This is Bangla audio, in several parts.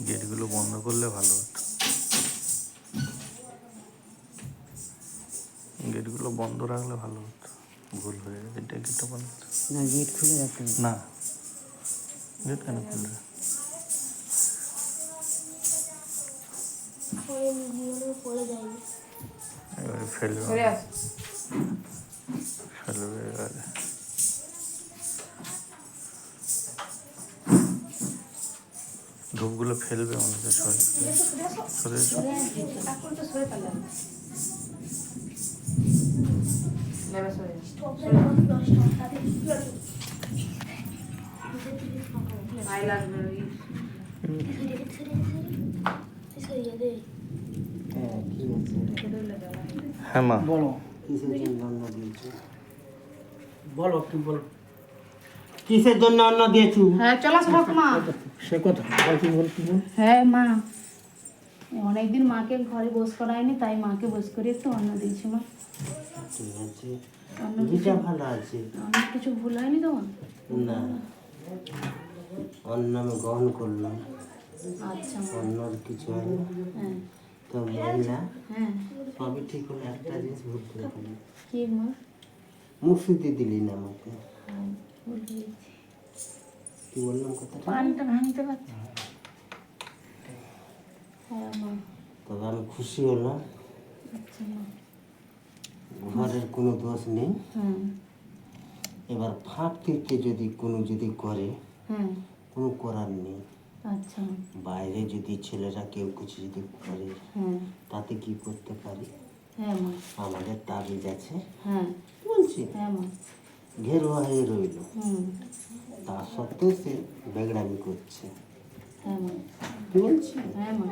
গেটগুলো বন্ধ করলে ভালো হতো। গেটগুলো বন্ধ রাখলে ভালো হতো। ভুল হয়ে গেছে, গেটটা বন্ধ না, গেট খুলে রাখতে হবে। না, গেট কেন খুলবে? এবারে ফেলবে এবারে। ধূপগুলো ফেলবে আমাদের সরে হ্যাঁ মা বলো, কিসের জন্য অন্ন দিয়েছো? বলো, কি বলো, কিসের জন্য অন্ন দিয়েছো? হ্যাঁ চলো মা। সে কথা কি বল, কি বল? হ্যাঁ মা, অনেকদিন মাকে ঘরে বস করায়নি, তাই মাকে বস করে একটু অন্ন দিয়েছি মা। ঠিক আছে, অন্য দুইটা ভালো আছে। অনেক কিছু ভুল হয়নি তোমার? না, অন্ন আমি গ্রহণ করলাম। আচ্ছা মা। অন্যর কিছু হয়নি। হ্যাঁ তো মহিলা হ্যাঁ, সবই ঠিক হলো, একটা জিনিস ভুল করে দিলি। কি মা? মুর্শিদি দিলি না আমাকে। ভুল হয়েছে। কি বললাম কথাটা? পানটা ভাঙতে পারছি। হ্যাঁ মা। তবে আমি খুশি হলাম, আচ্ছা মা। ঘরের কোনো দোষ নেই। হ্যাঁ এবার ফাঁক থেকে যদি করে, হ্যাঁ, কোনো করার নেই। আচ্ছা বাইরে যদি ছেলেরা কেউ কিছু যদি করে, হ্যাঁ তাতে কি করতে পারি? হ্যাঁ মা। আমাদের তাবিজ আছে, হ্যাঁ বলছি হ্যাঁ মা। ঘেরোয়া হয়ে রইল। হুম, তা সত্ত্বেও সে বেগড়ামি করছে, হ্যাঁ মা। কি বলছি? হ্যাঁ মা।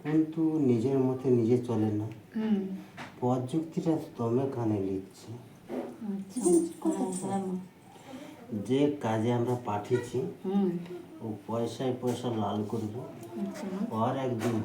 কিন্তু নিজের মতে নিজে চলে না, হুম, পর যুক্তিটা দমে কানে নিচ্ছে। আচ্ছা হ্যাঁ হ্যাঁ মা। যে কাজে আমরা পাঠিয়েছি, হুম, ও পয়সায় পয়সা লাল করবো, আচ্ছা মা। আর একদিন